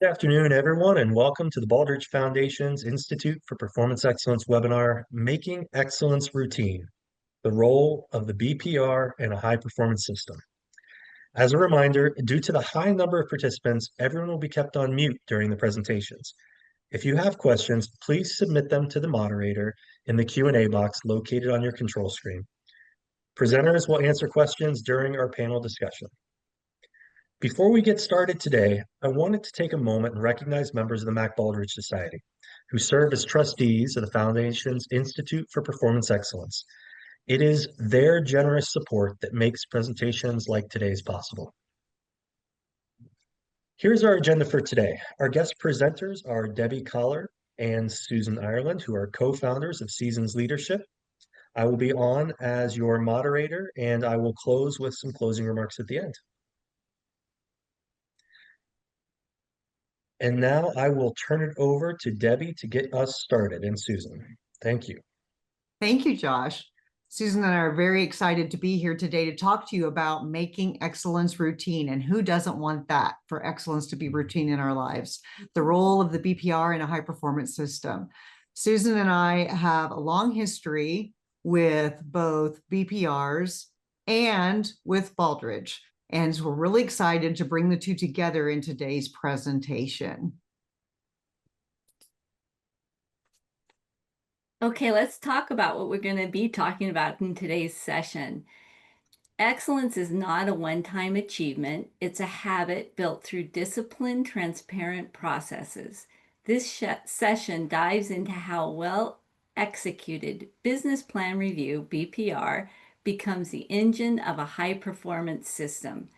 Good afternoon, everyone, and welcome to the Baldrige Foundation's Institute for Performance Excellence webinar, Making Excellence Routine, the Role of the BPR in a High Performance System. As a reminder, due to the high number of participants, everyone will be kept on mute during the presentations. If you have questions, please submit them to the moderator in the Q&A box located on your control screen. Presenters will answer questions during our panel discussion. Before we get started today, I wanted to take a moment and recognize members of the Mac Baldrige Society who serve as trustees of the Foundation's Institute for Performance Excellence. It is their generous support that makes presentations like today's possible. Here's our agenda for today. Our guest presenters are Debbie Collar and Susan Ireland, who are co-founders of Seasons Leadership. I will be on as your moderator, and I will close with some closing remarks at the end. And now I will turn it over to Debbie to get us started, and Susan. Thank you. Thank you, Josh. Susan and I are very excited to be here today to talk to you about making excellence routine. And who doesn't want that for excellence to be routine in our lives? The role of the BPR in a high performance system. Susan and I have a long history with both BPRs and with Baldrige. And so we're really excited to bring the two together in today's presentation. Okay, let's talk about what we're going to be talking about in today's session. Excellence is not a one-time achievement. It's a habit built through disciplined, transparent processes. This session dives into how well-executed business plan review, BPR, becomes the engine of a high-performance system.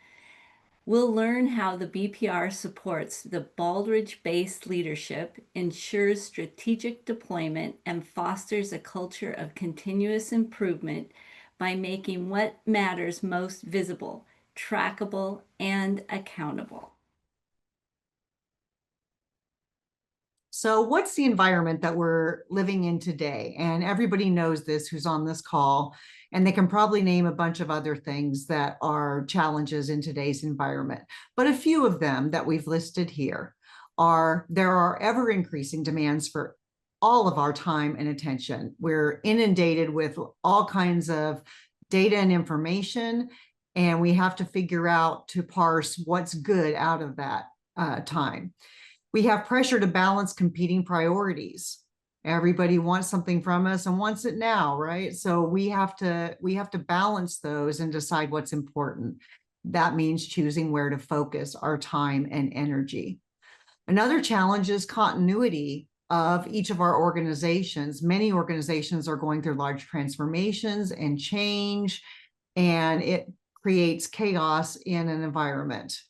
We'll learn how the BPR supports the Baldrige-based leadership, ensures strategic deployment, and fosters a culture of continuous improvement by making what matters most visible, trackable, and accountable. So what's the environment that we're living in today? And everybody knows this who's on this call, and they can probably name a bunch of other things that are challenges in today's environment. But a few of them that we've listed here are there are ever increasing demands for all of our time and attention. We're inundated with all kinds of data and information, and we have to figure out to parse what's good out of that time. We have pressure to balance competing priorities. Everybody wants something from us and wants it now, right? So we have to balance those and decide what's important. That means choosing where to focus our time and energy. Another challenge is continuity of each of our organizations. Many organizations are going through large transformations and change, and it creates chaos in an environment.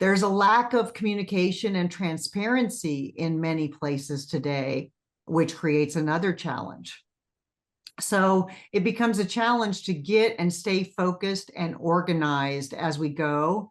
There's a lack of communication and transparency in many places today, which creates another challenge. So it becomes a challenge to get and stay focused and organized as we go.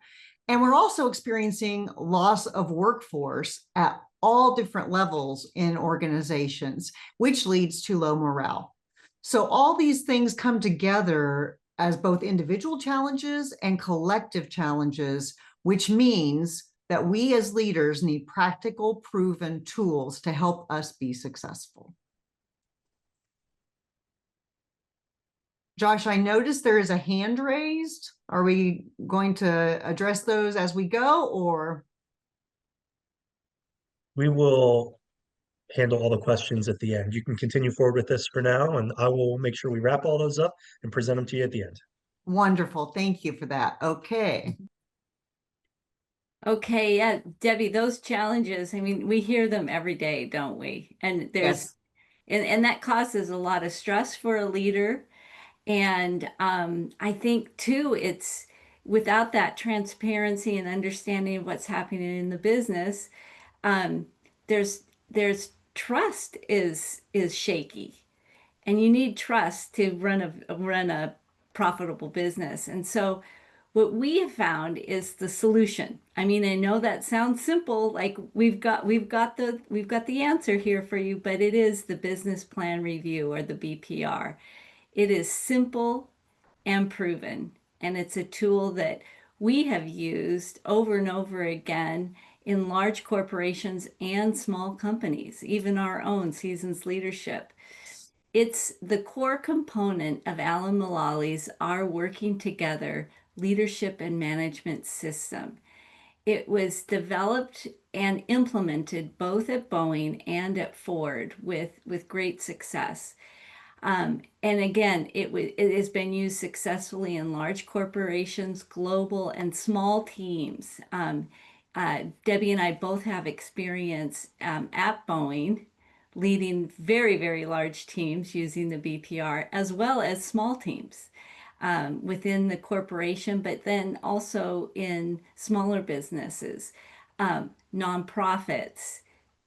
And we're also experiencing loss of workforce at all different levels in organizations, which leads to low morale. So all these things come together as both individual challenges and collective challenges, which means that we as leaders need practical, proven tools to help us be successful. Josh, I noticed there is a hand raised. Are we going to address those as we go, or? We will handle all the questions at the end. You can continue forward with this for now, and I will make sure we wrap all those up and present them to you at the end. Wonderful. Thank you for that. Okay. Okay, yeah, Debbie, those challenges, I mean, we hear them every day, don't we? And there's, Yes. and that causes a lot of stress for a leader. And I think too, it's without that transparency and understanding of what's happening in the business, there's trust is shaky, and you need trust to run a profitable business. And so what we have found is the solution. I mean, I know that sounds simple, like we've got the answer here for you, but it is the business plan review, or the BPR. It is simple and proven, and it's a tool that we have used over and over again in large corporations and small companies, even our own Seasons Leadership. It's the core component of Alan Mullally's Our Working Together leadership and management system. It was developed and implemented both at Boeing and at Ford with great success. And again, it has been used successfully in large corporations, global, and small teams. Debbie and I both have experience at Boeing, leading very, very large teams using the BPR, as well as small teams within the corporation, but then also in smaller businesses, nonprofits,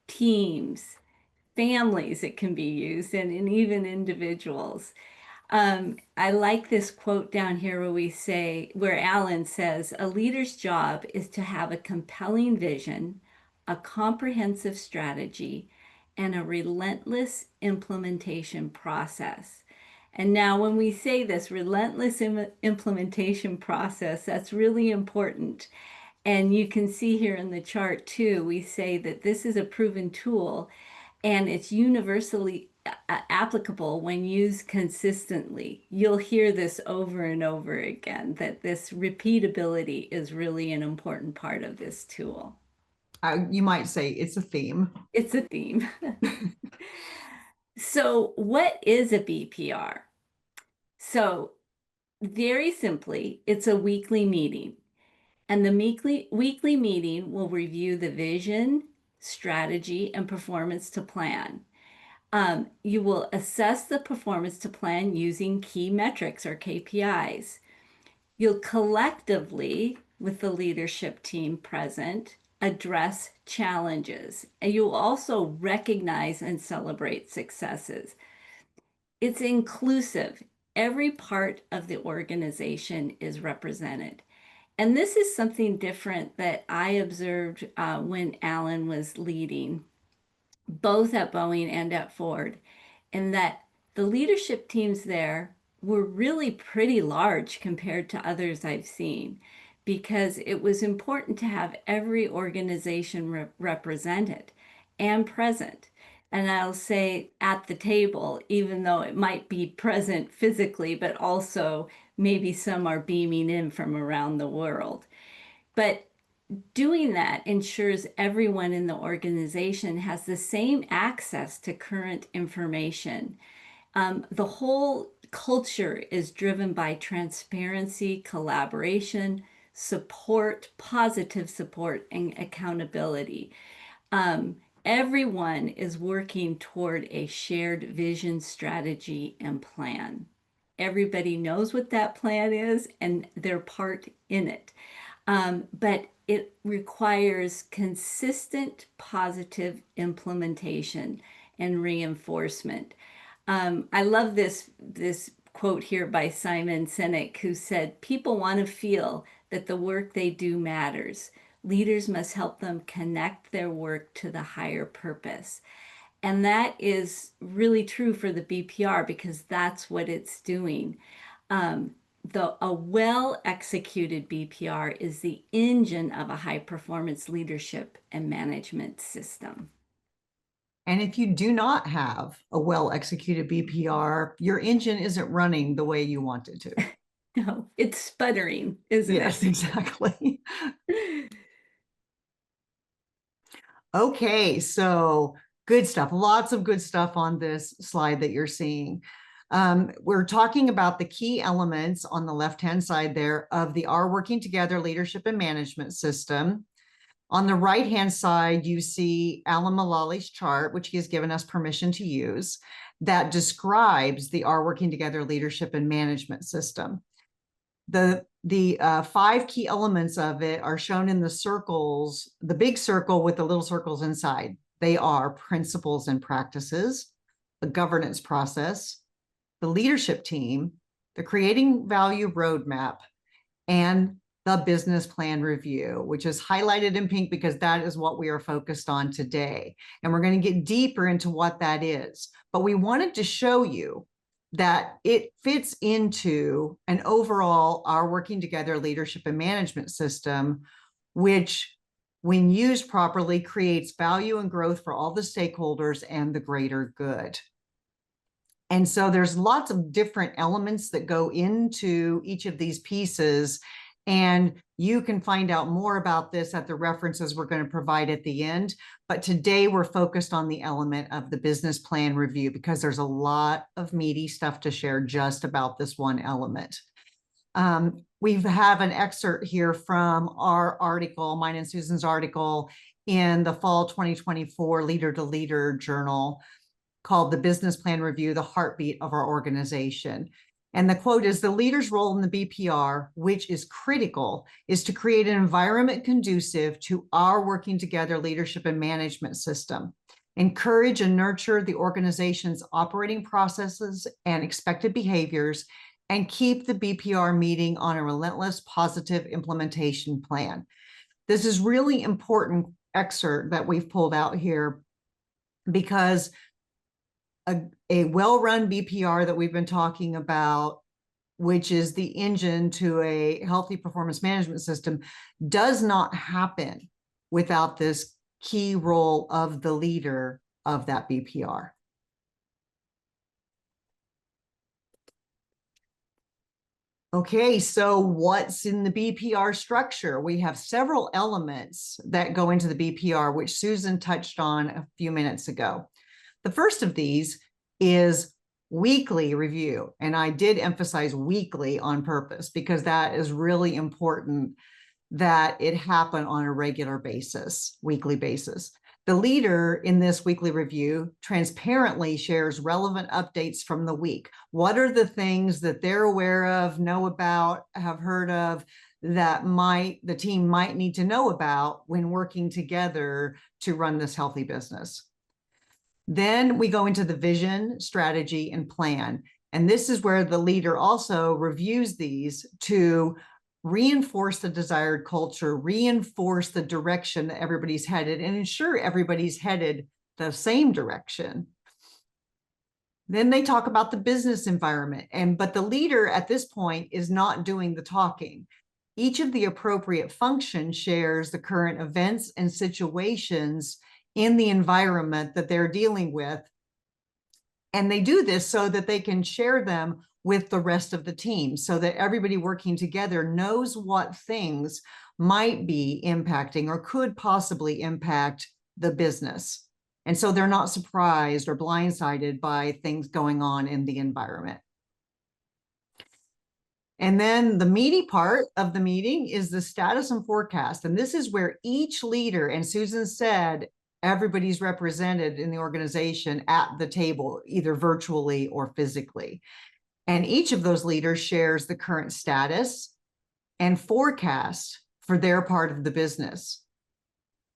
teams, families it can be used, and even individuals. I like this quote down here where Alan says, a leader's job is to have a compelling vision, a comprehensive strategy, and a relentless implementation process. And now when we say this relentless implementation process, that's really important. And you can see here in the chart too, we say that this is a proven tool and it's universally applicable when used consistently. You'll hear this over and over again, that this repeatability is really an important part of this tool. You might say it's a theme. It's a theme. So what is a BPR? So very simply, it's a weekly meeting. And the weekly meeting will review the vision, strategy, and performance to plan. You will assess the performance to plan using key metrics or KPIs. You'll collectively, with the leadership team present, address challenges. And you'll also recognize and celebrate successes. It's inclusive. Every part of the organization is represented. And this is something different that I observed when Alan was leading, both at Boeing and at Ford, in that the leadership teams there were really pretty large compared to others I've seen, because it was important to have every organization represented and present. And I'll say at the table, even though it might be present physically, but also maybe some are beaming in from around the world. But doing that ensures everyone in the organization has the same access to current information. The whole culture is driven by transparency, collaboration, support, positive support, and accountability. Everyone is working toward a shared vision, strategy, and plan. Everybody knows what that plan is and their part in it. But it requires consistent positive implementation and reinforcement. I love this quote here by Simon Sinek, who said, people want to feel that the work they do matters. Leaders must help them connect their work to the higher purpose. And that is really true for the BPR, because that's what it's doing. A well-executed BPR is the engine of a high-performance leadership and management system. And if you do not have a well-executed BPR, your engine isn't running the way you want it to. No, it's sputtering, isn't it? Yes, exactly. Okay, so good stuff. Lots of good stuff on this slide that you're seeing. We're talking about the key elements on the left-hand side there of the Our Working Together leadership and management system. On the right-hand side, you see Alan Mullally's chart, which he has given us permission to use, that describes the Our Working Together leadership and management system. The 5 key elements of it are shown in the circles, the big circle with the little circles inside. They are principles and practices, the governance process, the leadership team, the creating value roadmap, and the business plan review, which is highlighted in pink because that is what we are focused on today. And we're going to get deeper into what that is. But we wanted to show you that it fits into an overall Our Working Together leadership and management system, which when used properly, creates value and growth for all the stakeholders and the greater good. And so there's lots of different elements that go into each of these pieces. And you can find out more about this at the references we're going to provide at the end. But today we're focused on the element of the business plan review because there's a lot of meaty stuff to share just about this one element. We have an excerpt here from our article, mine and Susan's article in the fall 2024 Leader to Leader journal called The Business Plan Review, the Heartbeat of Our Organization. And the quote is, the leader's role in the BPR, which is critical, is to create an environment conducive to our working together leadership and management system. Encourage and nurture the organization's operating processes and expected behaviors, and keep the BPR meeting on a relentless positive implementation plan. This is really important excerpt that we've pulled out here because a well-run BPR that we've been talking about, which is the engine to a healthy performance management system, does not happen without this key role of the leader of that BPR. Okay, so what's in the BPR structure? We have several elements that go into the BPR, which Susan touched on a few minutes ago. The first of these is weekly review. And I did emphasize weekly on purpose because that is really important that it happen on a regular basis, weekly basis. The leader in this weekly review transparently shares relevant updates from the week. What are the things that they're aware of, know about, have heard of, that the team might need to know about when working together to run this healthy business? Then we go into the vision, strategy, and plan. And this is where the leader also reviews these to reinforce the desired culture, reinforce the direction that everybody's headed, and ensure everybody's headed the same direction. Then they talk about the business environment, but the leader at this point is not doing the talking. Each of the appropriate functions shares the current events and situations in the environment that they're dealing with. And they do this so that they can share them with the rest of the team so that everybody working together knows what things might be impacting or could possibly impact the business. And so they're not surprised or blindsided by things going on in the environment. And then the meaty part of the meeting is the status and forecast. And this is where each leader, and Susan said, everybody's represented in the organization at the table, either virtually or physically. And each of those leaders shares the current status and forecast for their part of the business.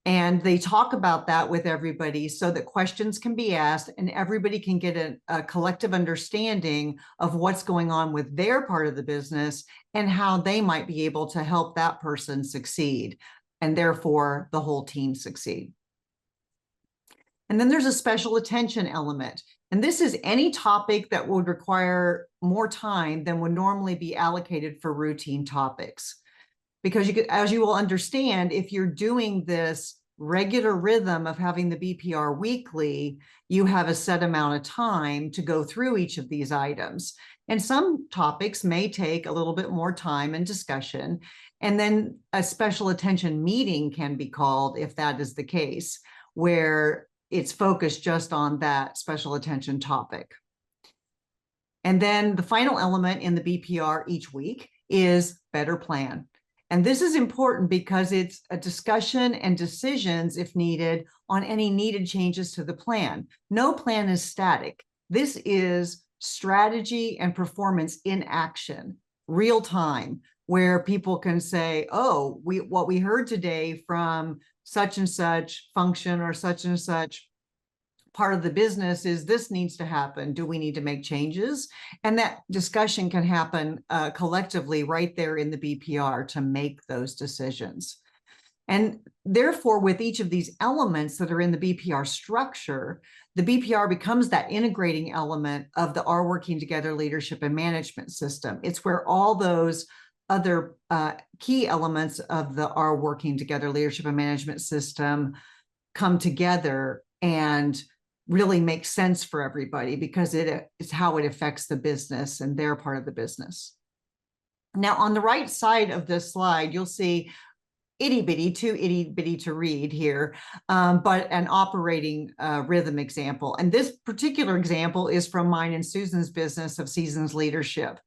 And they talk about that with everybody so that questions can be asked and everybody can get a collective understanding of what's going on with their part of the business and how they might be able to help that person succeed, and therefore the whole team succeed. And then there's a special attention element. And this is any topic that would require more time than would normally be allocated for routine topics. Because as you will understand, if you're doing this regular rhythm of having the BPR weekly, you have a set amount of time to go through each of these items. And some topics may take a little bit more time and discussion. And then a special attention meeting can be called if that is the case, where it's focused just on that special attention topic. And then the final element in the BPR each week is better plan. And this is important because it's a discussion and decisions, if needed, on any needed changes to the plan. No plan is static. This is strategy and performance in action, real time, where people can say, oh, what we heard today from such and such function or such and such part of the business is this needs to happen. Do we need to make changes? And that discussion can happen collectively right there in the BPR to make those decisions. And therefore, with each of these elements that are in the BPR structure, the BPR becomes that integrating element of the Our Working Together leadership and management system. It's where all those other key elements of our working together leadership and management system come together and really make sense for everybody, because it is how it affects the business and their part of the business. Now, on the right side of this slide, you'll see too itty bitty to read here, but an operating rhythm example. And this particular example is from mine and Susan's business of Seasons Leadership.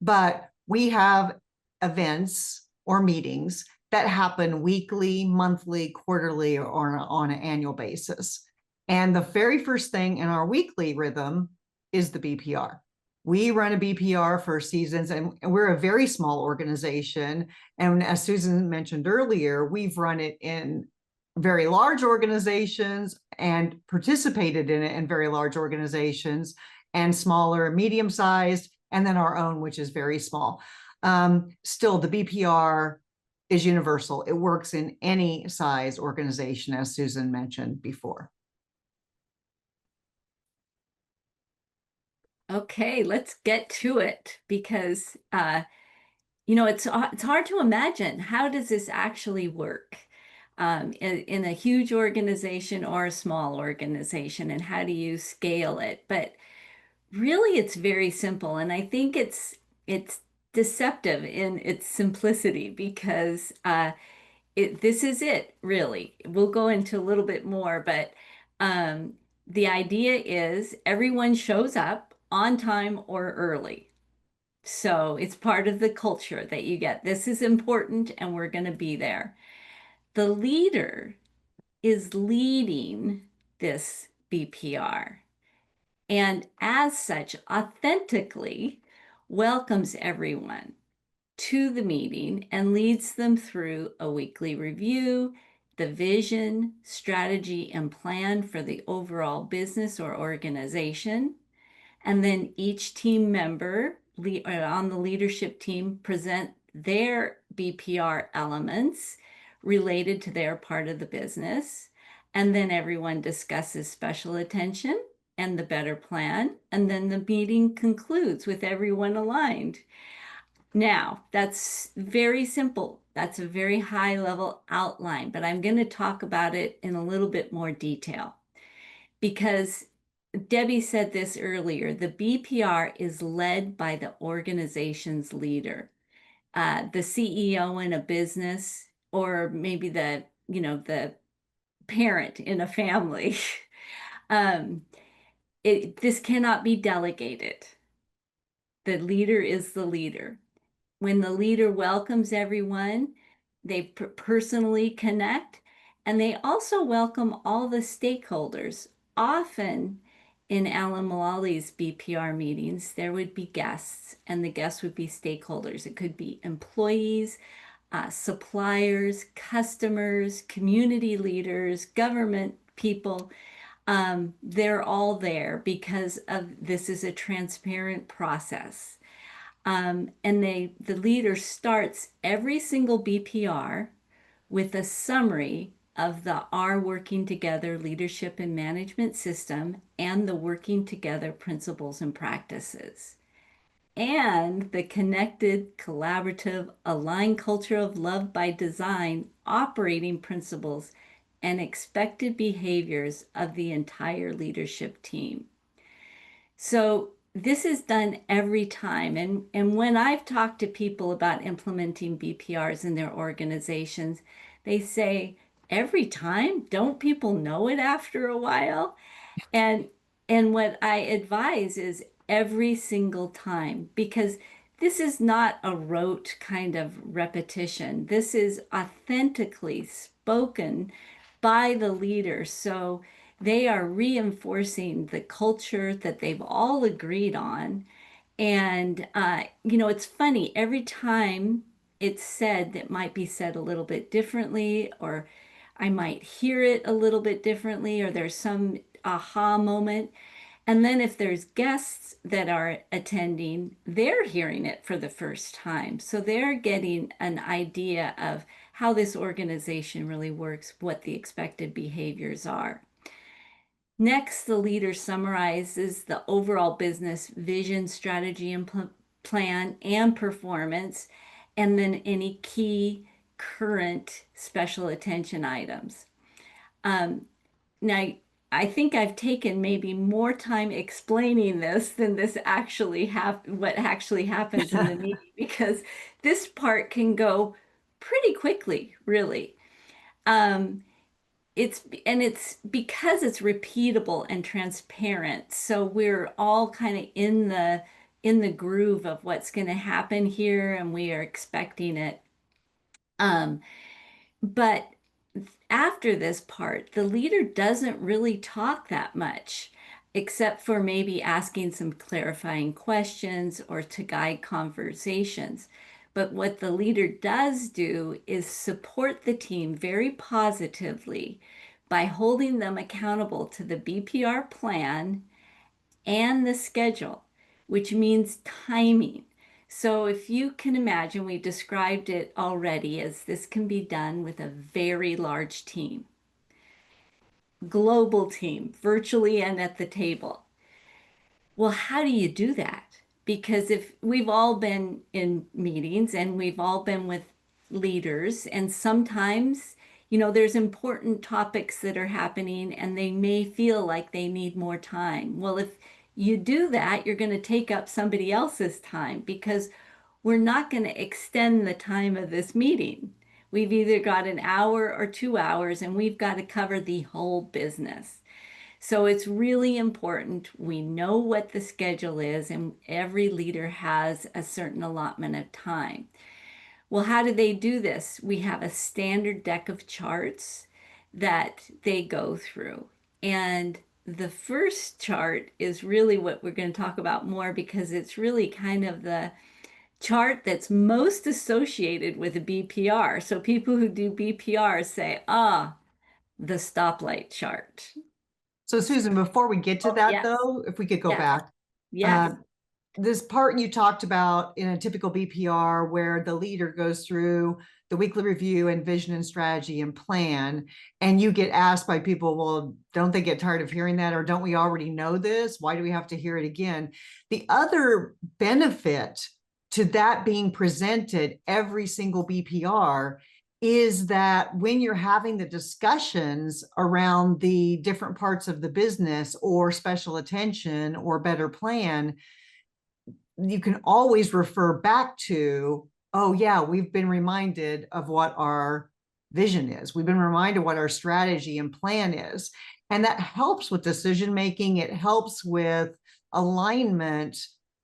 But we have events or meetings that happen weekly, monthly, quarterly, or on an annual basis. And the very first thing in our weekly rhythm is the BPR. We run a BPR for Seasons, and we're a very small organization. And as Susan mentioned earlier, we've run it in very large organizations and participated in it in very large organizations, and smaller, medium-sized, and then our own, which is very small. Still, the BPR is universal. It works in any size organization, as Susan mentioned before. Okay, let's get to it, because it's hard to imagine, how does this actually work in a huge organization or a small organization, and how do you scale it? But really, it's very simple, and I think it's deceptive in its simplicity, because this is it, really. We'll go into a little bit more, but the idea is everyone shows up on time or early. So it's part of the culture that you get. This is important, and we're going to be there. The leader is leading this BPR, and as such, authentically welcomes everyone to the meeting and leads them through a weekly review, the vision, strategy, and plan for the overall business or organization. And then each team member on the leadership team present their BPR elements related to their part of the business. And then everyone discusses special attention and the better plan. And then the meeting concludes with everyone aligned. Now, that's very simple. That's a very high level outline, but I'm going to talk about it in a little bit more detail, because Debbie said this earlier, the BPR is led by the organization's leader, the CEO in a business, or maybe the parent in a family. This cannot be delegated. The leader is the leader. When the leader welcomes everyone, they personally connect, and they also welcome all the stakeholders. Often in Alan Mullally's BPR meetings, there would be guests, and the guests would be stakeholders. It could be employees, suppliers, customers, community leaders, government people. They're all there because this is a transparent process. And the leader starts every single BPR with a summary of the our working together leadership and management system and the working together principles and practices, and the connected, collaborative, aligned culture of love by design operating principles and expected behaviors of the entire leadership team. So this is done every time. And when I've talked to people about implementing BPRs in their organizations, they say, every time? Don't people know it after a while? And what I advise is every single time, because this is not a rote kind of repetition. This is authentically spoken by the leader. So they are reinforcing the culture that they've all agreed on. And, it's funny, every time it's said, that might be said a little bit differently, or I might hear it a little bit differently, or there's some aha moment. And then if there's guests that are attending, they're hearing it for the first time. So they're getting an idea of how this organization really works, what the expected behaviors are. Next, the leader summarizes the overall business vision, strategy, and plan and performance. and then any key current special attention items. Now, I think I've taken maybe more time explaining this than what actually happens in the meeting, because this part can go pretty quickly, really. Um, it's because it's repeatable and transparent. So we're all kind of in the groove of what's going to happen here, and we are expecting it. Um, but after this part, the leader doesn't really talk that much, except for maybe asking some clarifying questions or to guide conversations. But what the leader does do is support the team very positively by holding them accountable to the BPR plan and the schedule, which means timing. So if you can imagine, we described it already as this can be done with a very large team, global team, virtually and at the table. Well, how do you do that? Because if we've all been in meetings and we've all been with leaders, and sometimes, there's important topics that are happening and they may feel like they need more time. Well, if you do that, you're going to take up somebody else's time, because we're not going to extend the time of this meeting. We've either got an hour or 2 hours, and we've got to cover the whole business. So it's really important we know what the schedule is, and every leader has a certain allotment of time. Well, how do they do this? We have a standard deck of charts that they go through. And the first chart is really what we're going to talk about more, because it's really kind of the chart that's most associated with a BPR. So people who do BPR say, the stoplight chart. So Susan, before we get to Oh, that yes. though, if we could go Yes. back. Yes. This part you talked about in a typical BPR, where the leader goes through the weekly review and vision and strategy and plan, and you get asked by people, well, don't they get tired of hearing that? Or don't we already know this? Why do we have to hear it again? The other benefit to that being presented every single BPR is that when you're having the discussions around the different parts of the business or special attention or better plan, you can always refer back to, oh yeah, we've been reminded of what our vision is. We've been reminded what our strategy and plan is. And that helps with decision making. It helps with alignment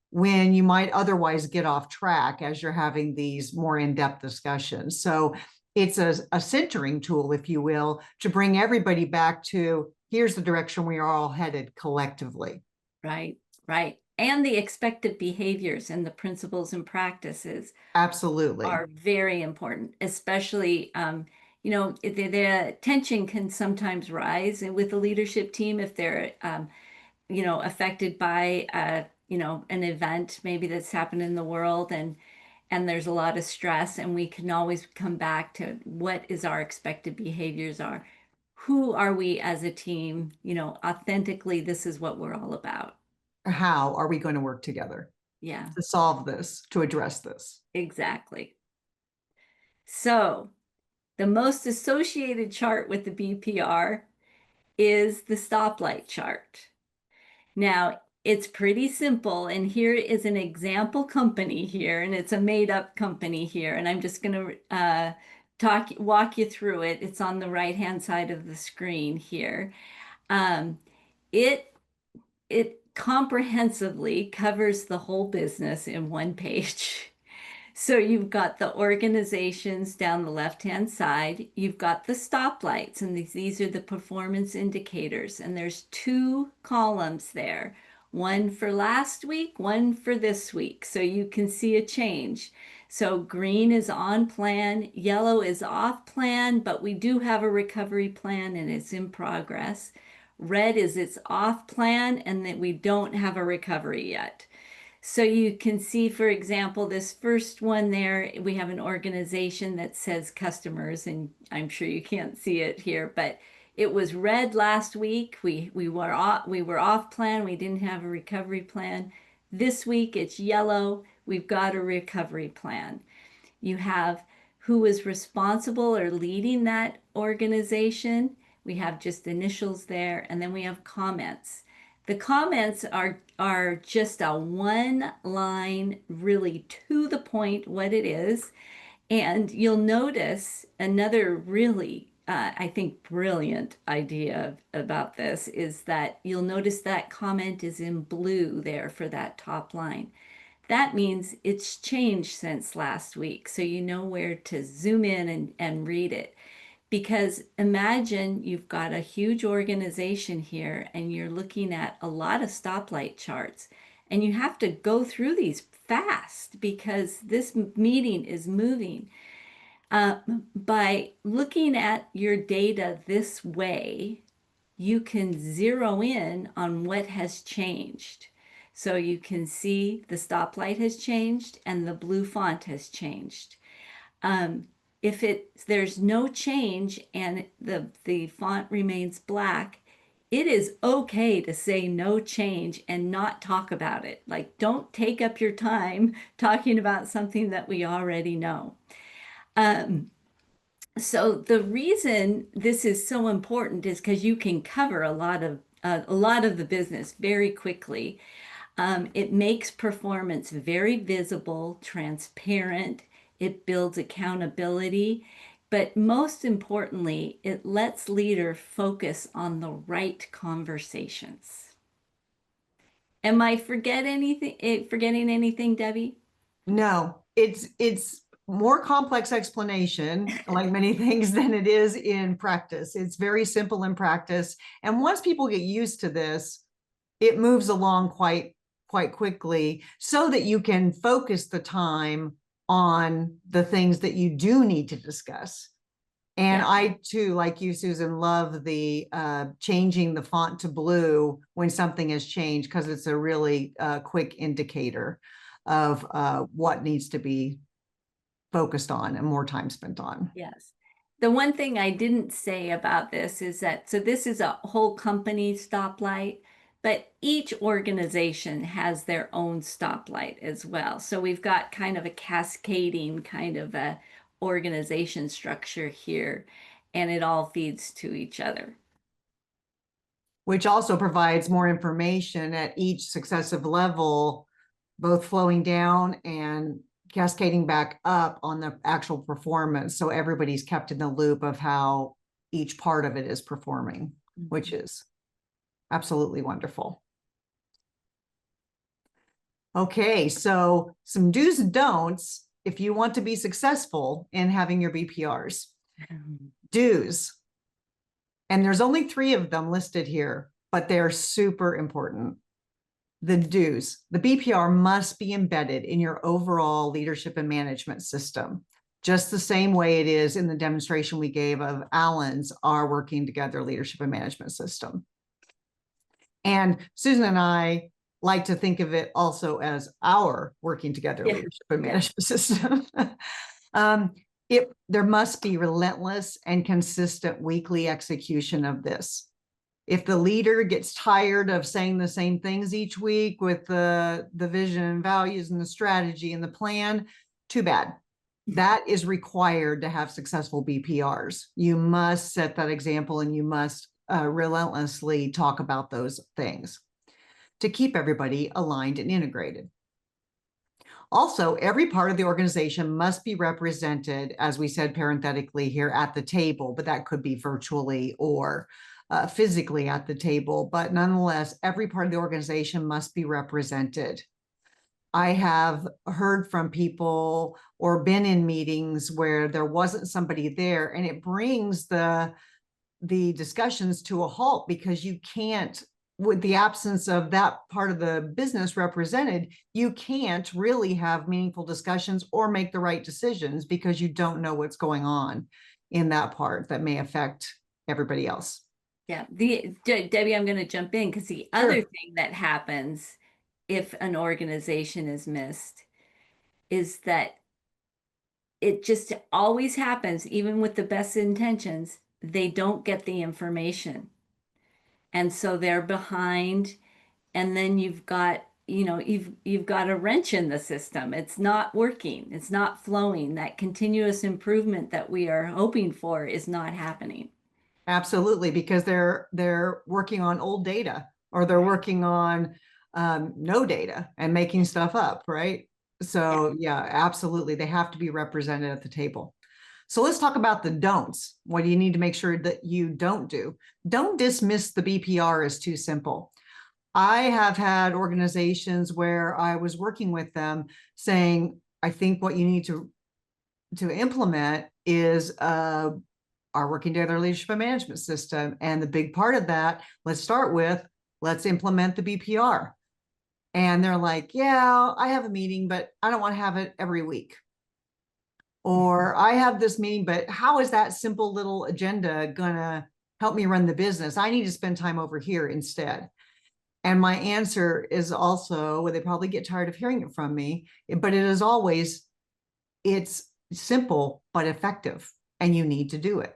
when you might otherwise get off track as you're having these more in-depth discussions. So it's a centering tool, if you will, to bring everybody back to, here's the direction we are all headed collectively. Right, right. And the expected behaviors and the principles and practices Absolutely are very important, especially, the tension can sometimes rise with the leadership team if they're, affected by, an event maybe that's happened in the world, and there's a lot of stress, and we can always come back to what is our expected behaviors are. Who are we as a team? Authentically, this is what we're all about. How are we going to work together Yeah, to solve this, to address this? exactly. So the most associated chart with the BPR is the stoplight chart. Now, it's pretty simple, and here is an example company here, and it's a made-up company here, and I'm just going to walk you through it. It's on the right-hand side of the screen here. Um, it it comprehensively covers the whole business in one page. So you've got the organizations down the left-hand side. You've got the stoplights, and these are the performance indicators. And there's two columns there, one for last week, one for this week. So you can see a change. So green is on plan, yellow is off plan, but we do have a recovery plan and it's in progress. Red is it's off plan and that we don't have a recovery yet. So you can see, for example, this first one there, we have an organization that says customers, and I'm sure you can't see it here, but it was red last week. We were off plan. We didn't have a recovery plan. This week it's yellow. We've got a recovery plan. You have who is responsible or leading that organization. We have just initials there, and then we have comments. The comments are just a one line, really to the point what it is. And you'll notice another really, I think, brilliant idea about this is that you'll notice that comment is in blue there for that top line. That means it's changed since last week. So you know where to zoom in and read it. Because imagine you've got a huge organization here and you're looking at a lot of stoplight charts, and you have to go through these fast because this meeting is moving. By looking at your data this way, you can zero in on what has changed. So you can see the stoplight has changed and the blue font has changed. If there's no change and the font remains black, it is okay to say no change and not talk about it. Like, don't take up your time talking about something that we already know. So the reason this is so important is because you can cover a lot of the business very quickly. It makes performance very visible, transparent. It builds accountability, but most importantly, it lets leader focus on the right conversations. Am I forgetting anything, Debbie? No, it's more complex explanation, like many things, than it is in practice. It's very simple in practice. And once people get used to this, it moves along quite quickly so that you can focus the time on the things that you do need to discuss. And Yeah. I too, like you, Susan, love the changing the font to blue when something has changed, because it's a really quick indicator of what needs to be focused on and more time spent on. Yes. The one thing I didn't say about this is that, so this is a whole company stoplight, but each organization has their own stoplight as well. So we've got kind of a cascading kind of a organization structure here, and it all feeds to each other. Which also provides more information at each successive level, both flowing down and cascading back up on the actual performance. So everybody's kept in the loop of how each part of it is performing, which is absolutely wonderful. Okay, so some do's and don'ts if you want to be successful in having your BPRs. Do's. And there's only 3 of them listed here, but they're super important. The do's. The BPR must be embedded in your overall leadership and management system, just the same way it is in the demonstration we gave of Alan's Our Working Together Leadership and Management System. And Susan and I like to think of it also as our Working Together Leadership and Management System. There must be relentless and consistent weekly execution of this. If the leader gets tired of saying the same things each week with the vision and values and the strategy and the plan, too bad. That is required to have successful BPRs. You must set that example, and you must relentlessly talk about those things to keep everybody aligned and integrated. Also, every part of the organization must be represented, as we said parenthetically here, at the table, but that could be virtually or physically at the table. But nonetheless, every part of the organization must be represented. I have heard from people or been in meetings where there wasn't somebody there, and it brings the discussions to a halt, because you can't, with the absence of that part of the business represented, you can't really have meaningful discussions or make the right decisions, because you don't know what's going on in that part that may affect everybody else. Yeah, Debbie, I'm going to jump in because the other thing that happens if an organization is missed is that it just always happens, even with the best intentions, they don't get the information. And so they're behind. And then you've got you've got a wrench in the system. It's not working. It's not flowing. That continuous improvement that we are hoping for is not happening. Absolutely, because they're working on old data, or they're working on no data and making stuff up, right? So yeah, absolutely, they have to be represented at the table. So let's talk about the don'ts. What do you need to make sure that you don't do? Don't dismiss the BPR as too simple. I have had organizations where I was working with them saying, I think what you need to implement is our working together leadership and management system. And the big part of that, let's start with, let's implement the BPR. And they're like, yeah, I have a meeting, but I don't want to have it every week. Or I have this meeting, but how is that simple little agenda gonna help me run the business? I need to spend time over here instead. And my answer is also, well, they probably get tired of hearing it from me, but it is always, it's simple but effective, and you need to do it,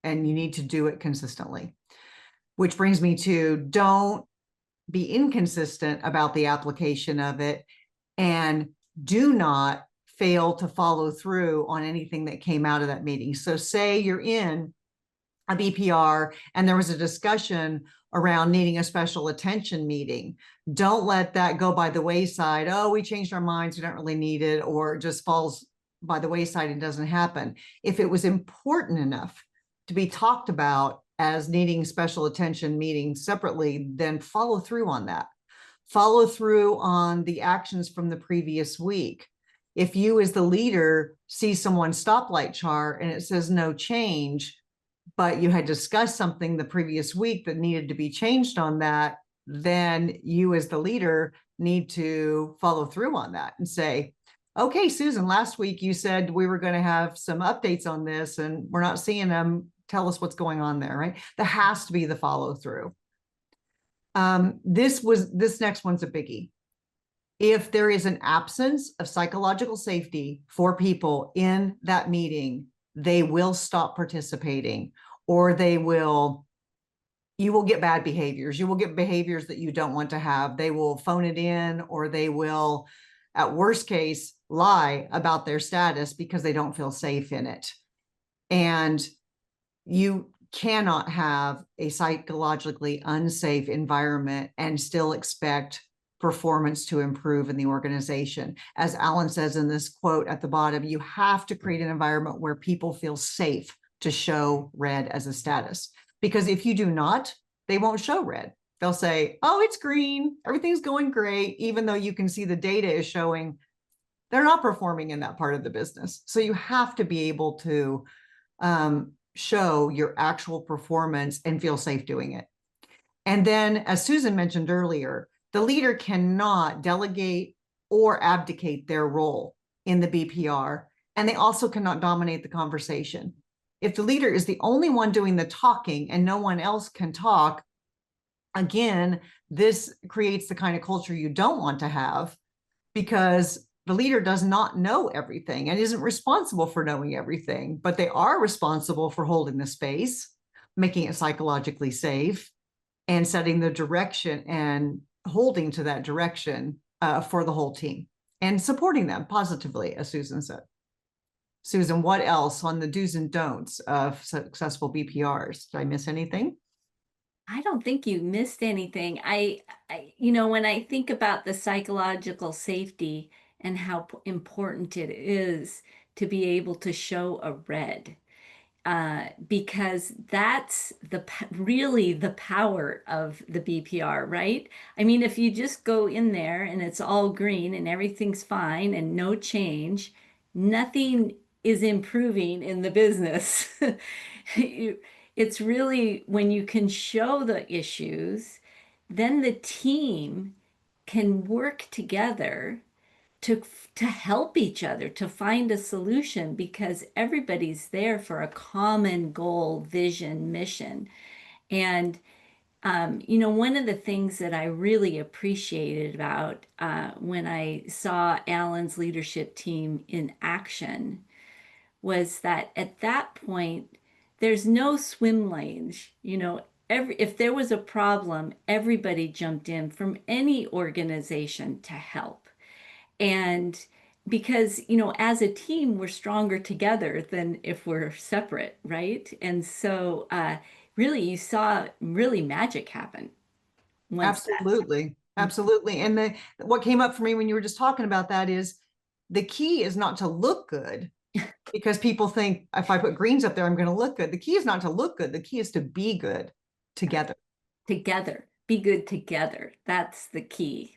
and you need to do it consistently. Which brings me to, don't be inconsistent about the application of it, and do not fail to follow through on anything that came out of that meeting. So say you're in a BPR and there was a discussion around needing a special attention meeting. Don't let that go by the wayside. Oh, we changed our minds, we don't really need it, or it just falls by the wayside and doesn't happen. If it was important enough to be talked about as needing special attention meetings separately, then follow through on that. Follow through on the actions from the previous week. If you as the leader see someone's stoplight chart and it says no change, but you had discussed something the previous week that needed to be changed on that, then you as the leader need to follow through on that and say, okay, Susan, last week you said we were going to have some updates on this and we're not seeing them. Tell us what's going on there, right? There has to be the follow through. This next one's a biggie. If there is an absence of psychological safety for people in that meeting, they will stop participating, or you will get bad behaviors. You will get behaviors that you don't want to have. They will phone it in, or they will, at worst case, lie about their status because they don't feel safe in it. And you cannot have a psychologically unsafe environment and still expect performance to improve in the organization. As Alan says in this quote at the bottom, you have to create an environment where people feel safe to show red as a status. Because if you do not, they won't show red. They'll say, oh, it's green, everything's going great, even though you can see the data is showing they're not performing in that part of the business. So you have to be able to show your actual performance and feel safe doing it. And then, as Susan mentioned earlier, the leader cannot delegate or abdicate their role in the BPR, and they also cannot dominate the conversation. If the leader is the only one doing the talking and no one else can talk, again, this creates the kind of culture you don't want to have, because the leader does not know everything and isn't responsible for knowing everything, but they are responsible for holding the space, making it psychologically safe, and setting the direction and holding to that direction for the whole team and supporting them positively, as Susan said. Susan, what else on the do's and don'ts of successful BPRs? Did I miss anything? I don't think you missed anything. When I think about the psychological safety and how important it is to be able to show a red, because that's really the power of the BPR, right? I mean, if you just go in there and it's all green and everything's fine and no change, nothing is improving in the business. It's really when you can show the issues, then the team can work together to to help each other to find a solution, because everybody's there for a common goal, vision, mission. And one of the things that I really appreciated about when I saw Alan's leadership team in action was that at that point, there's no swim lanes. if there was a problem, everybody jumped in from any organization to help. And because, as a team, we're stronger together than if we're separate, right? And so really you saw really magic happen once that. Absolutely. Absolutely. And what came up for me when you were just talking about that is the key is not to look good, because people think if I put greens up there, I'm going to look good. The key is not to look good. The key is to be good together. Together, be good together. That's the key.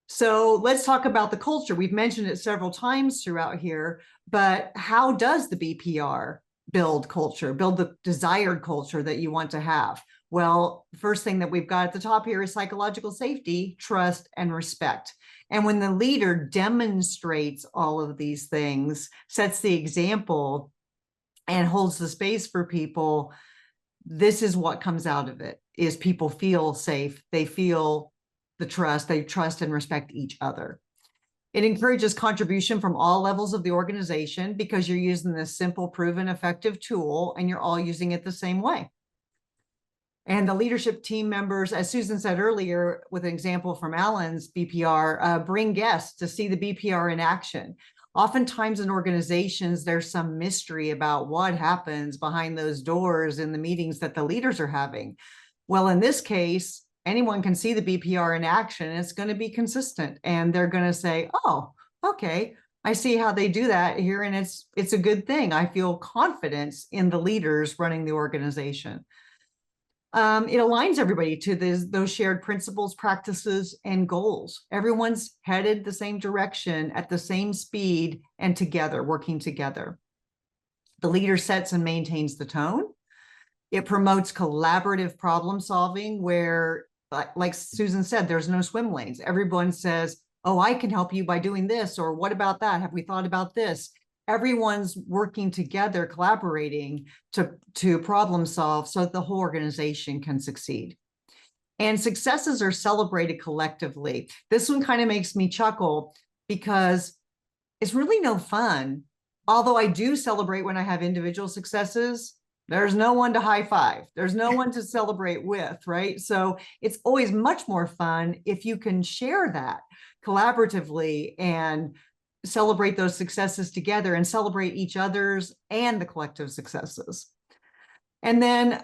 So let's talk about the culture. We've mentioned it several times throughout here, but how does the BPR build culture, build the desired culture that you want to have? Well, first thing that we've got at the top here is psychological safety, trust, and respect. And when the leader demonstrates all of these things, sets the example, and holds the space for people, this is what comes out of it, is people feel safe. They feel the trust. They trust and respect each other. It encourages contribution from all levels of the organization because you're using this simple, proven, effective tool, and you're all using it the same way. And the leadership team members, as Susan said earlier, with an example from Alan's BPR, bring guests to see the BPR in action. Oftentimes in organizations, there's some mystery about what happens behind those doors in the meetings that the leaders are having. Well, in this case, anyone can see the BPR in action, and it's going to be consistent. And they're going to say, oh, okay, I see how they do that here, and it's a good thing. I feel confidence in the leaders running the organization. It aligns everybody to those shared principles, practices, and goals. Everyone's headed the same direction at the same speed and together, working together. The leader sets and maintains the tone. It promotes collaborative problem solving where, like Susan said, there's no swim lanes. Everyone says, oh, I can help you by doing this, or what about that? Have we thought about this? Everyone's working together, collaborating to problem solve so that the whole organization can succeed. And successes are celebrated collectively. This one kind of makes me chuckle because it's really no fun. Although I do celebrate when I have individual successes, there's no one to high five. There's no one to celebrate with, right? So it's always much more fun if you can share that collaboratively and celebrate those successes together and celebrate each other's and the collective successes. And then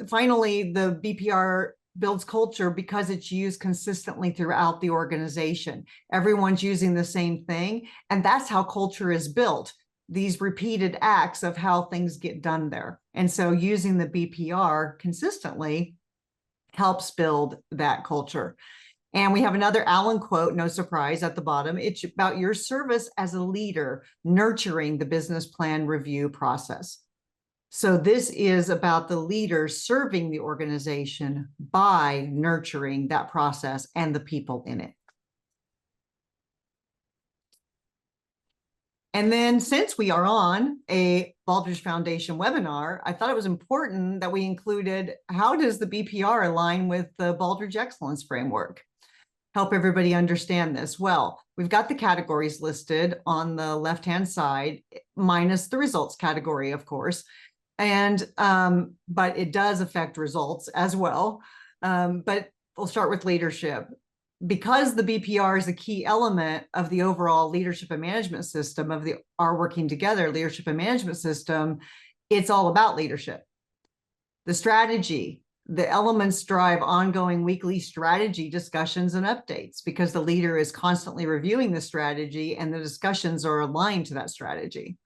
finally, the BPR builds culture because it's used consistently throughout the organization. Everyone's using the same thing, and that's how culture is built. These repeated acts of how things get done there. And so using the BPR consistently helps build that culture. And we have another Alan quote, no surprise, at the bottom. It's about your service as a leader, nurturing the business plan review process. So this is about the leader serving the organization by nurturing that process and the people in it. And then since we are on a Baldrige Foundation webinar, I thought it was important that we included how does the BPR align with the Baldrige Excellence Framework? Help everybody understand this. Well, we've got the categories listed on the left-hand side, minus the results category, of course. And but it does affect results as well. But we'll start with leadership. Because the BPR is a key element of the overall leadership and management system of our working together leadership and management system, it's all about leadership. The strategy, the elements drive ongoing weekly strategy discussions and updates because the leader is constantly reviewing the strategy and the discussions are aligned to that strategy.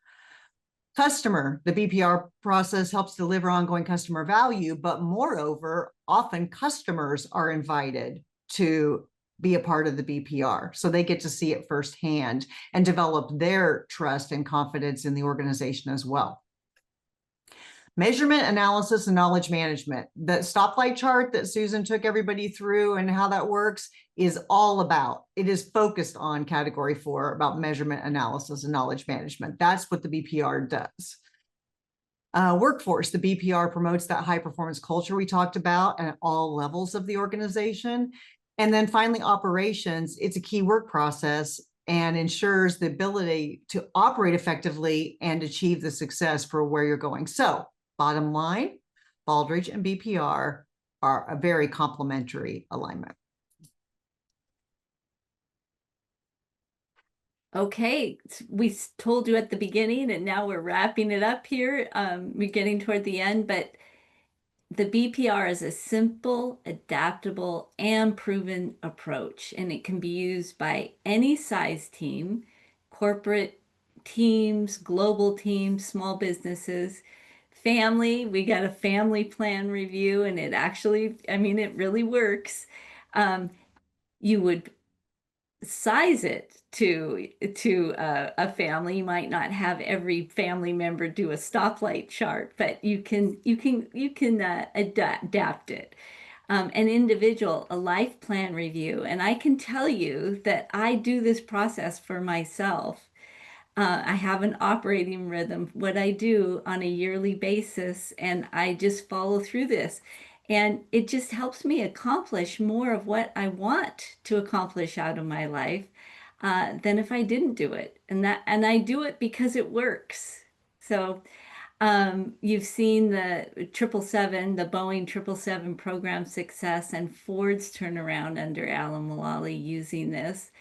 Customer, the BPR process helps deliver ongoing customer value, but moreover, often customers are invited to be a part of the BPR. So they get to see it firsthand and develop their trust and confidence in the organization as well. Measurement, analysis, and knowledge management. The stoplight chart that Susan took everybody through and how that works is all about, it is focused on category 4 about measurement, analysis, and knowledge management. That's what the BPR does. Workforce, the BPR promotes that high performance culture we talked about at all levels of the organization. And then finally, operations, it's a key work process and ensures the ability to operate effectively and achieve the success for where you're going. So bottom line, Baldrige and BPR are a very complementary alignment. Okay, we told you at the beginning, and now we're wrapping it up here. We're getting toward the end, but the BPR is a simple, adaptable, and proven approach, and it can be used by any size team, corporate teams, global teams, small businesses, family. We got a family plan review, and it actually, I mean, it really works. You would size it to a family. You might not have every family member do a stoplight chart, but you can adapt it. An individual, a life plan review, and I can tell you that I do this process for myself. I have an operating rhythm, what I do on a yearly basis, and I just follow through this. And it just helps me accomplish more of what I want to accomplish out of my life than if I didn't do it. And I do it because it works. So you've seen the 777, the Boeing 777 program success and Ford's turnaround under Alan Mulally using this.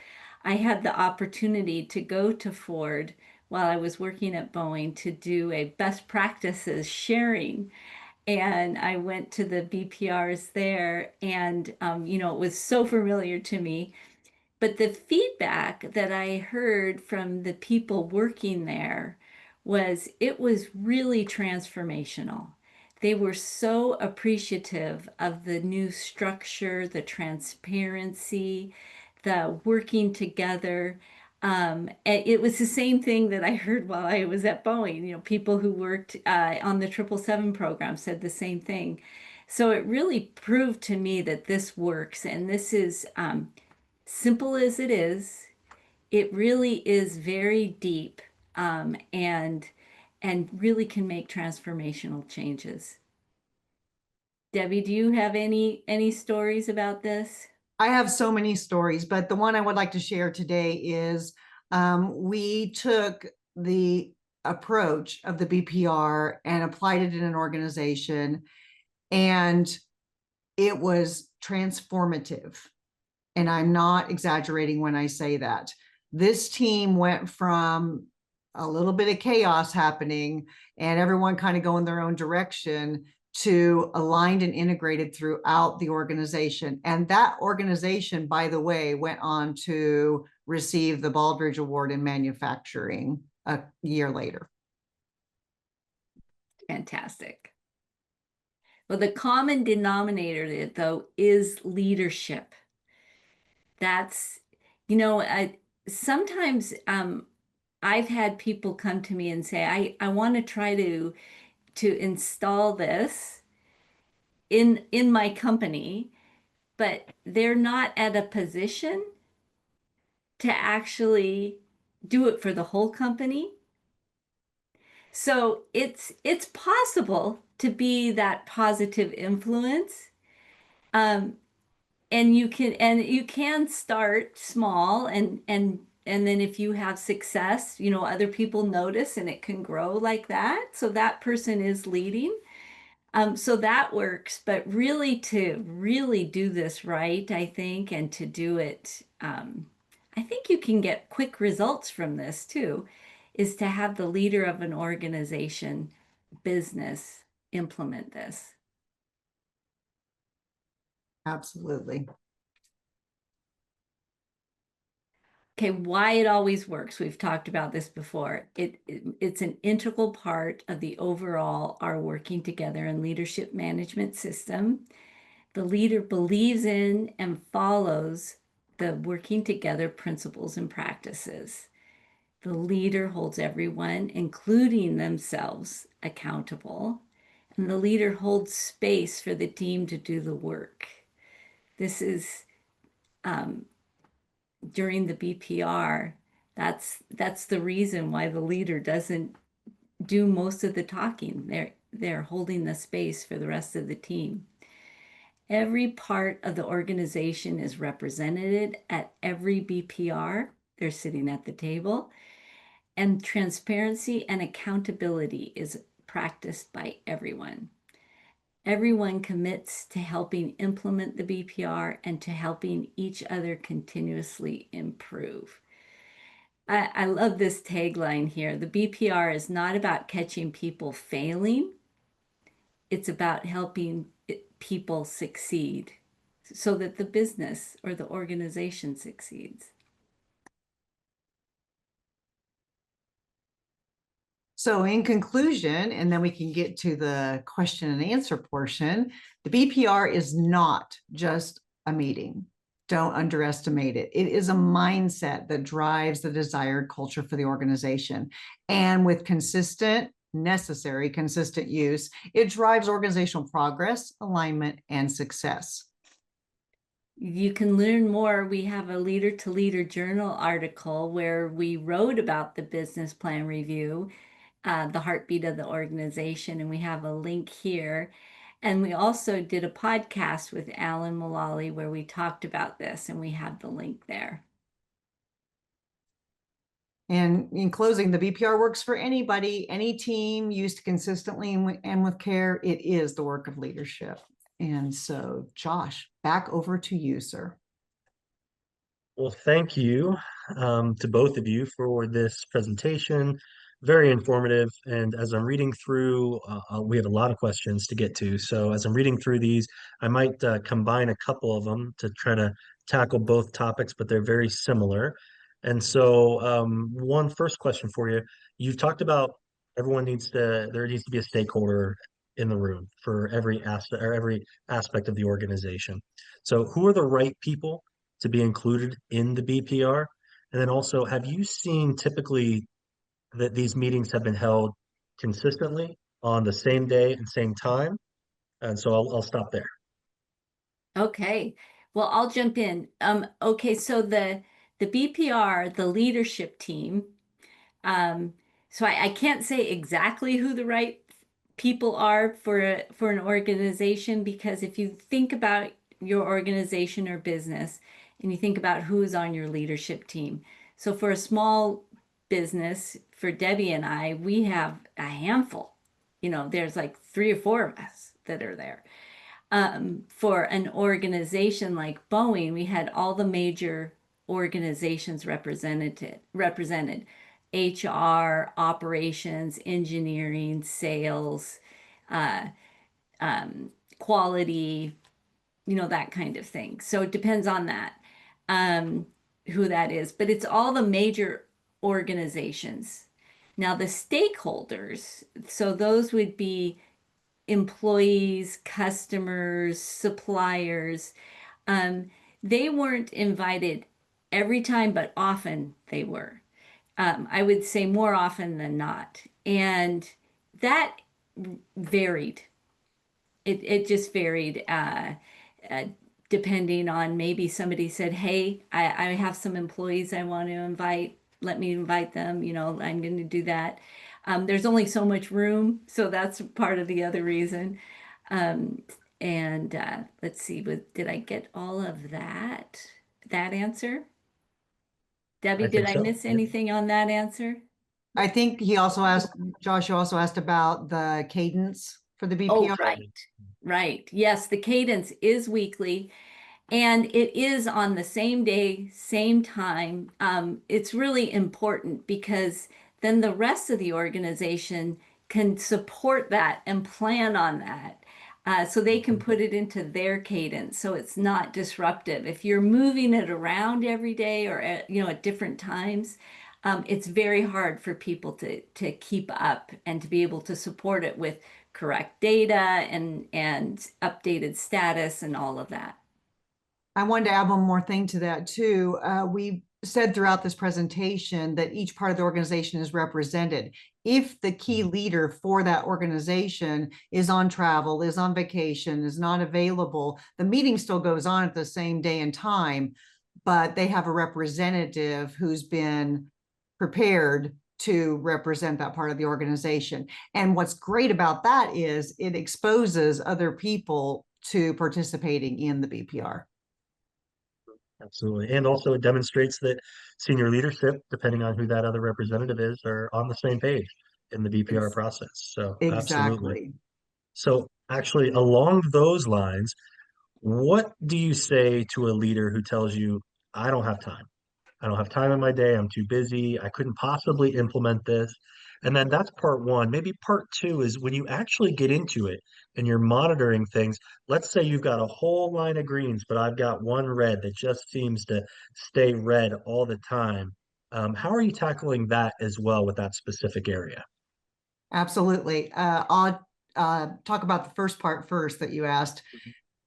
I had the opportunity to go to Ford while I was working at Boeing to do a best practices sharing. And I went to the BPRs there, and it was so familiar to me. But the feedback that I heard from the people working there was it was really transformational. They were so appreciative of the new structure, the transparency, the working together. It was the same thing that I heard while I was at Boeing. People who worked on the 777 program said the same thing. So it really proved to me that this works, and this is simple as it is, it really is very deep, and really can make transformational changes. Debbie, do you have any stories about this? I have so many stories, but the one I would like to share today is we took the approach of the BPR and applied it in an organization, and it was transformative. And I'm not exaggerating when I say that. This team went from a little bit of chaos happening and everyone kind of going their own direction to aligned and integrated throughout the organization. And that organization, by the way, went on to receive the Baldrige Award in manufacturing a year later. Fantastic. Well, the common denominator, though, is leadership. That's, sometimes I've had people come to me and say, I want to try to install this in my company, but they're not at a position to actually do it for the whole company. So it's possible to be that positive influence. And you can start small, and then if you have success, other people notice and it can grow like that. So that person is leading. So that works, but really to really do this right, I think, and to do it, I think you can get quick results from this too, is to have the leader of an organization, business, implement this. Absolutely. Okay, why it always works. We've talked about this before. It's an integral part of the overall our working together and leadership management system. The leader believes in and follows the working together principles and practices. The leader holds everyone, including themselves, accountable, and the leader holds space for the team to do the work. This is during the BPR. That's the reason why the leader doesn't do most of the talking. They're holding the space for the rest of the team. Every part of the organization is represented at every BPR. They're sitting at the table. And transparency and accountability is practiced by everyone. Everyone commits to helping implement the BPR and to helping each other continuously improve. I love this tagline here. The BPR is not about catching people failing. It's about helping people succeed so that the business or the organization succeeds. So in conclusion, and then we can get to the question and answer portion, the BPR is not just a meeting. Don't underestimate it. It is a mindset that drives the desired culture for the organization. And with necessary consistent use, it drives organizational progress, alignment, and success. You can learn more. We have a Leader to Leader journal article where we wrote about the business plan review, the heartbeat of the organization, and we have a link here. And we also did a podcast with Alan Mullally where we talked about this, and we have the link there. And in closing, the BPR works for anybody, any team, used consistently and with care. It is the work of leadership. And so, Josh, back over to you, sir. Well, thank you to both of you for this presentation. Very informative. And as I'm reading through, we have a lot of questions to get to. So as I'm reading through these, I might combine a couple of them to try to tackle both topics, but they're very similar. And so one first question for you. You've talked about there needs to be a stakeholder in the room for every aspect of the organization. So who are the right people to be included in the BPR? And then also, have you seen typically that these meetings have been held consistently on the same day and same time? And so I'll stop there. Okay. Well, I'll jump in. Okay, so the BPR, the leadership team, um, so I can't say exactly who the right people are for an organization, because if you think about your organization or business and you think about who's on your leadership team. So for a small business, for Debbie and I, we have a handful. There's like 3 or 4 of us that are there. For an organization like Boeing, we had all the major organizations represented: HR, operations, engineering, sales, uh, quality, that kind of thing. So it depends on that, um, who that is. But it's all the major organizations. Now, the stakeholders, so those would be employees, customers, suppliers. Um, they weren't invited every time, but often they were. I would say more often than not. And that varied. It just varied, uh, depending on, maybe somebody said, hey, I have some employees I want to invite. Let me invite them. I'm going to do that. There's only so much room, so that's part of the other reason. Um, and let's see, did I get all of that answer? Debbie, I did think I so. miss Yep. anything on that answer? I think Josh also asked about the cadence for the Oh, BPR. right. Right. Yes, the cadence is weekly. And it is on the same day, same time. It's really important because then the rest of the organization can support that and plan on that. So they can put it into their cadence so it's not disruptive. If you're moving it around every day or at different times, it's very hard for people to keep up and to be able to support it with correct data and updated status and all of that. I wanted to add one more thing to that too. We said throughout this presentation that each part of the organization is represented. If the key leader for that organization is on travel, is on vacation, is not available, the meeting still goes on at the same day and time, but they have a representative who's been prepared to represent that part of the organization. And what's great about that is it exposes other people to participating in the BPR. Absolutely. And also it demonstrates that senior leadership, depending on who that other representative is, are on the same page in the BPR process. So absolutely. Exactly. So Actually, along those lines, what do you say to a leader who tells you, I don't have time? I don't have time in my day. I'm too busy. I couldn't possibly implement this. And then that's part one. Maybe part two is when you actually get into it and you're monitoring things. Let's say you've got a whole line of greens, but I've got one red that just seems to stay red all the time. How are you tackling that as well with that specific area? Absolutely. I'll talk about the first part first that you asked.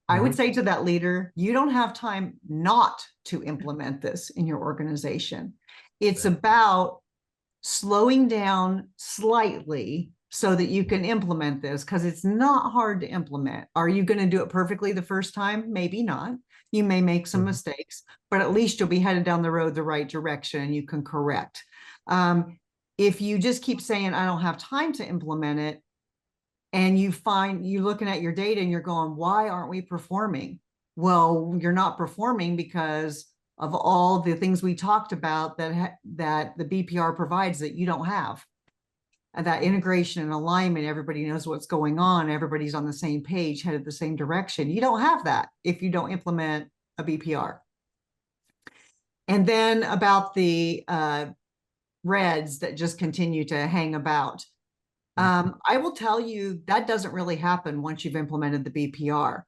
I would Hmm. say to that leader, you don't have time not to implement this in your organization. It's Right. about slowing down slightly so that you can implement this because it's not hard to implement. Are you going to do it perfectly the first time? Maybe not. You may make some Hmm. mistakes, but at least you'll be headed down the road the right direction and you can correct. Um, if you just keep saying, I don't have time to implement it, and you're looking at your data and you're going, why aren't we performing? Well, you're not performing because of all the things we talked about that the BPR provides that you don't have. And that integration and alignment, everybody knows what's going on, everybody's on the same page, headed the same direction. You don't have that if you don't implement a BPR. And then about the reds that just continue to hang about. I will tell you that doesn't really happen once you've implemented the BPR.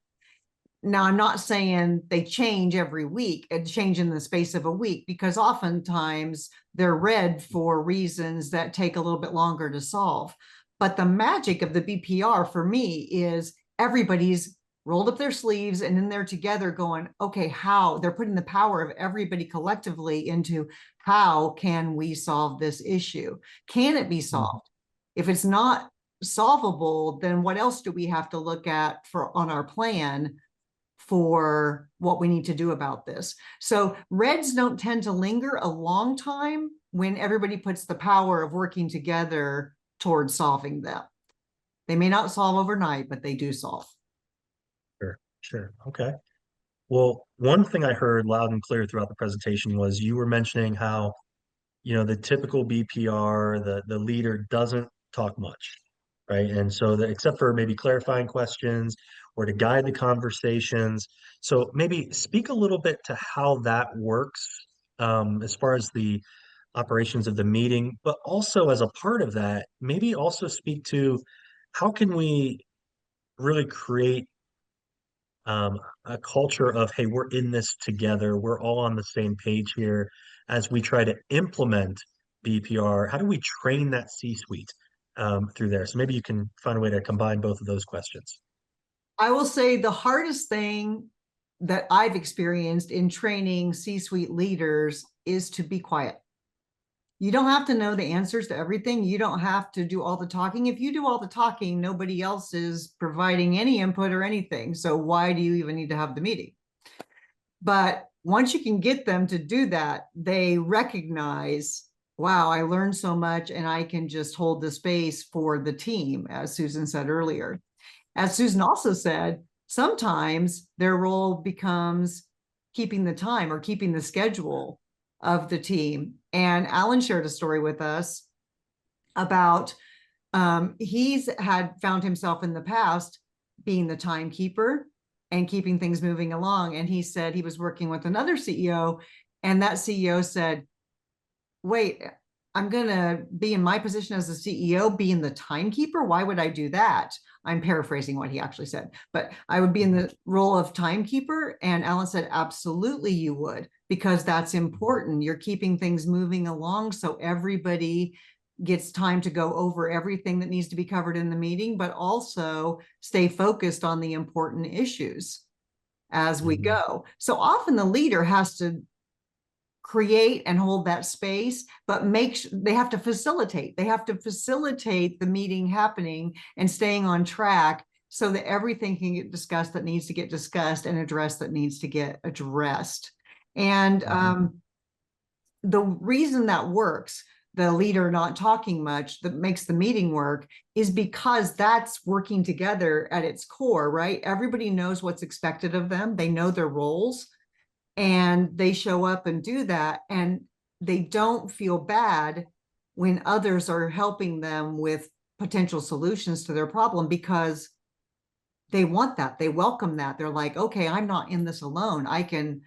Now, I'm not saying they change every week and change in the space of a week, because oftentimes they're red for reasons that take a little bit longer to solve. But the magic of the BPR for me is everybody's rolled up their sleeves and in there together going, okay, how they're putting the power of everybody collectively into how can we solve this issue? Can it be Hmm. solved? If it's not solvable, then what else do we have to look at for on our plan for what we need to do about this? So reds don't tend to linger a long time when everybody puts the power of working together towards solving them. They may not solve overnight, but they do solve. Sure, sure. Okay. Well, one thing I heard loud and clear throughout the presentation was you were mentioning how, the typical BPR, the leader doesn't talk much, right? And so except for maybe clarifying questions or to guide the conversations. So maybe speak a little bit to how that works, as far as the operations of the meeting, but also as a part of that, maybe also speak to how can we really create a culture of, hey, we're in this together. We're all on the same page here as we try to implement BPR. How do we train that C-suite through there? So maybe you can find a way to combine both of those questions. I will say the hardest thing that I've experienced in training C-suite leaders is to be quiet. You don't have to know the answers to everything. You don't have to do all the talking. If you do all the talking, nobody else is providing any input or anything. So why do you even need to have the meeting? But once you can get them to do that, they recognize, wow, I learned so much and I can just hold the space for the team, as Susan said earlier. As Susan also said, sometimes their role becomes keeping the time or keeping the schedule of the team. And Alan shared a story with us about he's had found himself in the past being the timekeeper and keeping things moving along. And he said he was working with another CEO, and that CEO said, wait, I'm going to be in my position as a CEO, being the timekeeper. Why would I do that? I'm paraphrasing what he actually said, but I would be in the role of timekeeper. And Alan said, absolutely, you would, because that's important. You're keeping things moving along so everybody gets time to go over everything that needs to be covered in the meeting, but also stay focused on the important issues as we Mhm. go. So often the leader has to create and hold that space, but they have to facilitate. They have to facilitate the meeting happening and staying on track so that everything can get discussed that needs to get discussed and addressed that needs to get addressed. And Mhm. the reason that works, the leader not talking much, that makes the meeting work, is because that's working together at its core, right? Everybody knows what's expected of them. They know their roles and they show up and do that. And they don't feel bad when others are helping them with potential solutions to their problem, because they want that. They welcome that. They're like, okay, I'm not in this alone. I can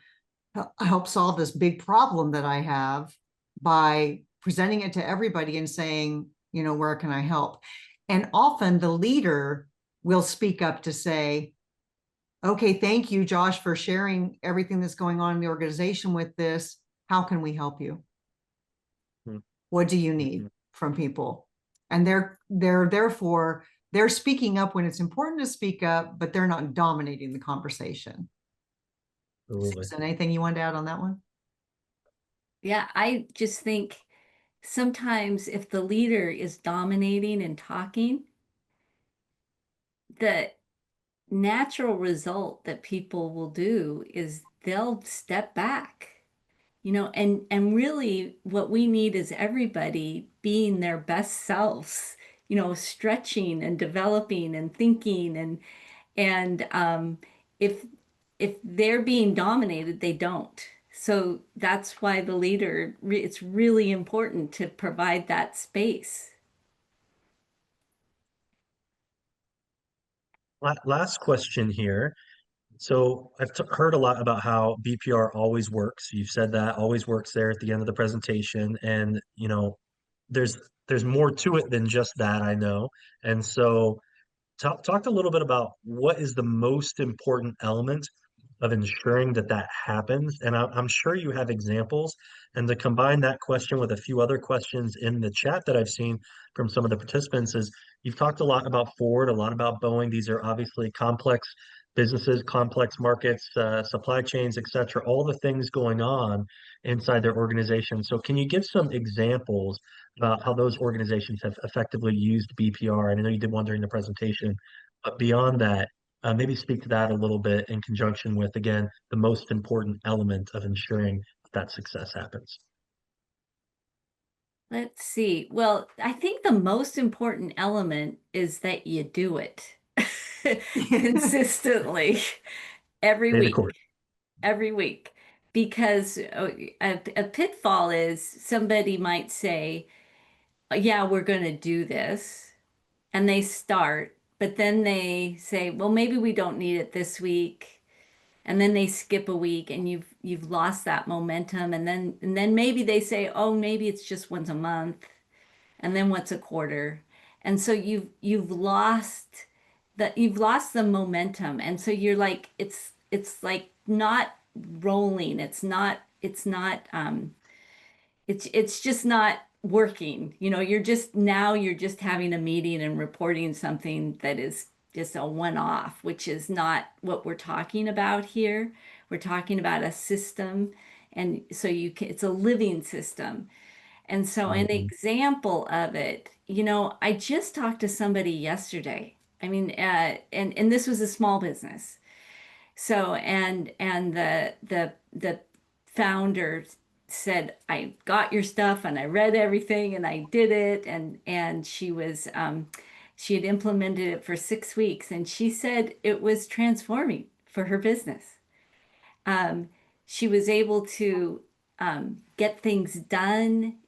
help solve this big problem that I have by presenting it to everybody and saying, you know, where can I help? And often the leader will speak up to say, okay, thank you, Josh, for sharing everything that's going on in the organization with this. How can we help you? Mhm. What do you need from people? And therefore they're speaking up when it's important to speak up, but they're not dominating the conversation. Absolutely. Susan, anything you want to add on that one? Yeah, I just think sometimes if the leader is dominating and talking, the natural result that people will do is they'll step back, you know, and really what we need is everybody being their best selves, you know, stretching and developing and thinking and if they're being dominated, they don't. So that's why the leader, it's really important to provide that space. Last question here. So I've heard a lot about how BPR always works. You've said that always works there at the end of the presentation, and you know, there's there's more to it than just that, I know. And so talk a little bit about what is the most important element of ensuring that that happens. And I'm sure you have examples. And to combine that question with a few other questions in the chat that I've seen from some of the participants is you've talked a lot about Ford, a lot about Boeing. These are obviously complex businesses, complex markets, supply chains, et cetera, all the things going on inside their organization. So can you give some examples about how those organizations have effectively used BPR? And I know you did one during the presentation, but beyond that, maybe speak to that a little bit in conjunction with, again, the most important element of ensuring that success happens. Let's see. Well, I think the most important element is that you do it consistently every Stay the week, course. every week. Because a pitfall is somebody might say, yeah, we're going to do this. And they start, but then they say, well, maybe we don't need it this week. And then they skip a week and you've lost that momentum. And then maybe they say, oh, maybe it's just once a month. And then what's a quarter? And so you've lost the momentum. And so you're like, it's like not rolling. It's just not working. You know, you're just having a meeting and reporting something that is just a one-off, which is not what we're talking about here. We're talking about a system, and so it's a living system. And so an Mhm. example of it, you know, I just talked to somebody yesterday. I mean, and this was a small business. So and the founder said, I got your stuff and I read everything and I did it and she had implemented it for 6 weeks and she said it was transforming for her business. Um, she was able to get things done.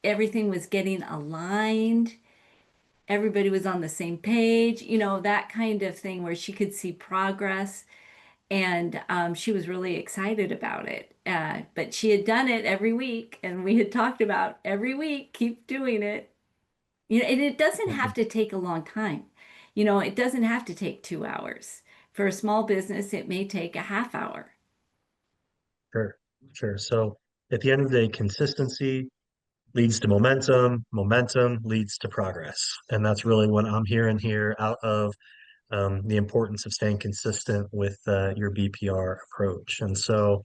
Everything was getting aligned. Everybody was on the same page, you know, that kind of thing where she could see progress. And she was really excited about it. But she had done it every week, and we had talked about every week, keep doing it. You know, and it doesn't have Mhm. to take a long time. You know, it doesn't have to take 2 hours. For a small business, it may take a half hour. Sure, sure. So at the end of the day, consistency leads to momentum, momentum leads to progress. And that's really what I'm hearing here out of the importance of staying consistent with your BPR approach. And so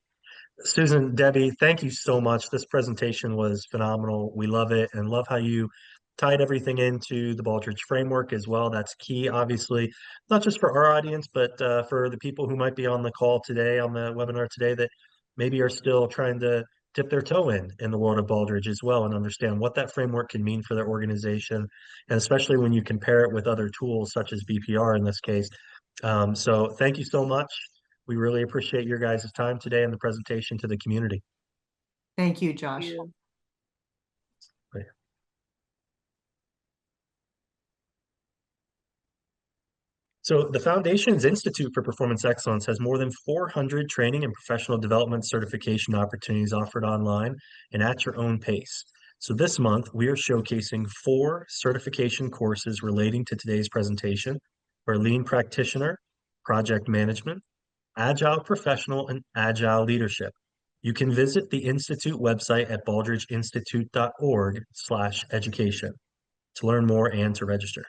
Susan, Debbie, thank you so much. This presentation was phenomenal. We love it and love how you tied everything into the Baldrige framework as well. That's key, obviously, not just for our audience, but for the people who might be on the call today, on the webinar today, that maybe are still trying to dip their toe in the world of Baldrige as well and understand what that framework can mean for their organization, and especially when you compare it with other tools such as BPR in this case. So thank you so much. We really appreciate your guys' time today and the presentation to the community. Thank you, Josh. You. So the Foundation's Institute for Performance Excellence has more than 400 training and professional development certification opportunities offered online and at your own pace. So this month, we are showcasing 4 certification courses relating to today's presentation for Lean Practitioner, Project Management, Agile Professional, and Agile Leadership. You can visit the Institute website at baldrigeinstitute.org/education to learn more and to register.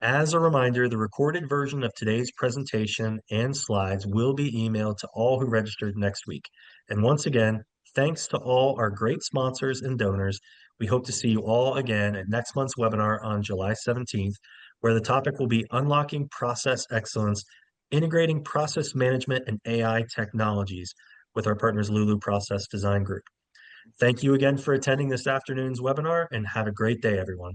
As a reminder, the recorded version of today's presentation and slides will be emailed to all who registered next week. And once again, thanks to all our great sponsors and donors. We hope to see you all again at next month's webinar on July 17th, where the topic will be Unlocking Process Excellence, Integrating Process Management and AI Technologies with our partners Lulu Process Design Group. Thank you again for attending this afternoon's webinar and have a great day, everyone.